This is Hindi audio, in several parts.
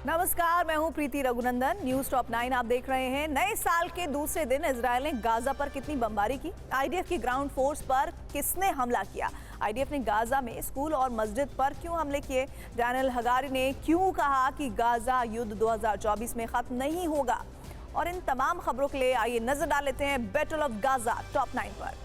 नमस्कार, मैं हूं प्रीति रघुनंदन। न्यूज टॉप 9 आप देख रहे हैं। नए साल के दूसरे दिन इजरायल ने गाजा पर कितनी बमबारी की, आईडीएफ की ग्राउंड फोर्स पर किसने हमला किया, आईडीएफ ने गाजा में स्कूल और मस्जिद पर क्यों हमले किए, डैनियल हगारी ने क्यों कहा कि गाजा युद्ध 2024 में खत्म नहीं होगा, और इन तमाम खबरों के लिए आइए नजर डाल लेते हैं बैटल ऑफ गाजा टॉप 9 पर।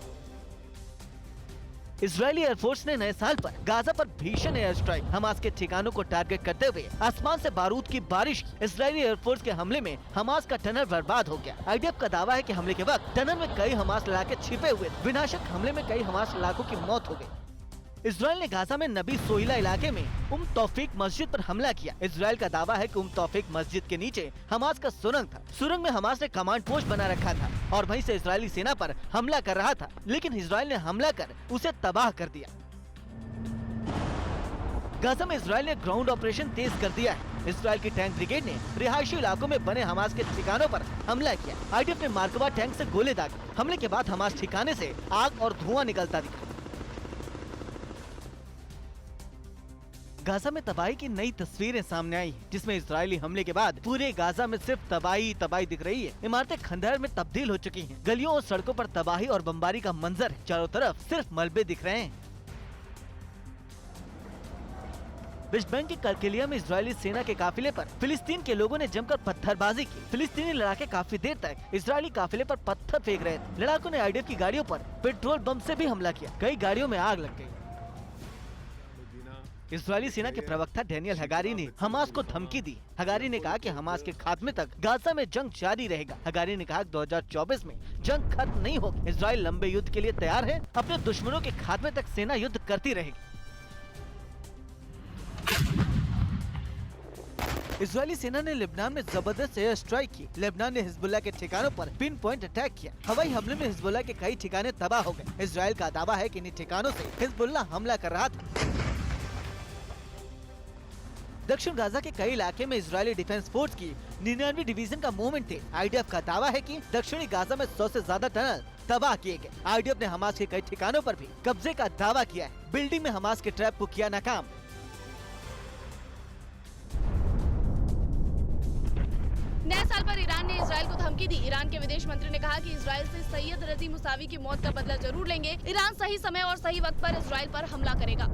इजरायली एयरफोर्स ने नए साल पर गाजा पर भीषण एयर स्ट्राइक, हमास के ठिकानों को टारगेट करते हुए आसमान से बारूद की बारिश की। इजरायली एयरफोर्स के हमले में हमास का टनल बर्बाद हो गया। आईडीएफ का दावा है कि हमले के वक्त टनल में कई हमास लड़ाके छिपे हुए। विनाशक हमले में कई हमास लड़ाकों की मौत हो गई। इजरायल ने गाजा में नबी सोहिला इलाके में तौफीक मस्जिद पर हमला किया। इजरायल का दावा है कि तौफीक मस्जिद के नीचे हमास का सुरंग था। सुरंग में हमास ने कमांड पोस्ट बना रखा था और वहीं से इजरायली सेना पर हमला कर रहा था, लेकिन इजरायल ने हमला कर उसे तबाह कर दिया। गाजा में इजरायल ने ग्राउंड ऑपरेशन तेज कर दिया है। इजरायल की टैंक ब्रिगेड ने रिहायशी इलाकों में बने हमास के ठिकानों पर हमला किया। आईडीएफ ने मार्कवा टैंक से गोले दागे। हमले के बाद हमास ठिकाने से आग और धुआं निकलता दिखा। गाजा में तबाही की नई तस्वीरें सामने आई हैं, जिसमें इजरायली हमले के बाद पूरे गाजा में सिर्फ तबाही दिख रही है। इमारतें खंडहर में तब्दील हो चुकी हैं। गलियों और सड़कों पर तबाही और बमबारी का मंजर है। चारों तरफ सिर्फ मलबे दिख रहे हैं। वेस्ट बैंक के करकेलिया में इजरायली सेना के काफिले पर फिलिस्तीन के लोगों ने जमकर पत्थरबाजी की। फिलिस्तीनी लड़ाके काफी देर तक इजरायली काफिले पर पत्थर फेंक रहे थे। लड़ाकों ने आईडीएफ की गाड़ियों पर पेट्रोल बम से भी हमला किया। कई गाड़ियों में आग लग गई। इजरायली सेना के प्रवक्ता डैनियल हगारी ने हमास को धमकी दी। हगारी ने कहा कि हमास के खात्मे तक गाजा में जंग जारी रहेगा। हगारी ने कहा कि 2024 में जंग खत्म नहीं होगी। इजरायल लंबे युद्ध के लिए तैयार है। अपने दुश्मनों के खात्मे तक सेना युद्ध करती रहेगी। इजरायली सेना ने लेबनान में जबरदस्त एयर स्ट्राइक की। लेबनान ने हिजबुल्लाह के ठिकानों पर पिन पॉइंट अटैक किया। हवाई हमले में हिजबुल्लाह के कई ठिकाने तबाह हो गए। इजरायल का दावा है कि इन ठिकानों से हिजबुल्लाह हमला कर रहा था। दक्षिण गाजा के कई इलाके में इजरायली डिफेंस फोर्स की 99वीं डिवीजन का मूवमेंट है। आईडीएफ का दावा है कि दक्षिणी गाजा में 100 से ज्यादा टनल तबाह किए गए। आईडीएफ ने हमास के कई ठिकानों पर भी कब्जे का दावा किया है। बिल्डिंग में हमास के ट्रैप को किया नाकाम। नए साल पर ईरान ने इजरायल को धमकी दी। ईरान के विदेश मंत्री ने कहा कि इजरायल से सैयद रजी मुसावी की मौत का बदला जरूर लेंगे। ईरान सही समय और सही वक्त पर इजरायल पर हमला करेगा।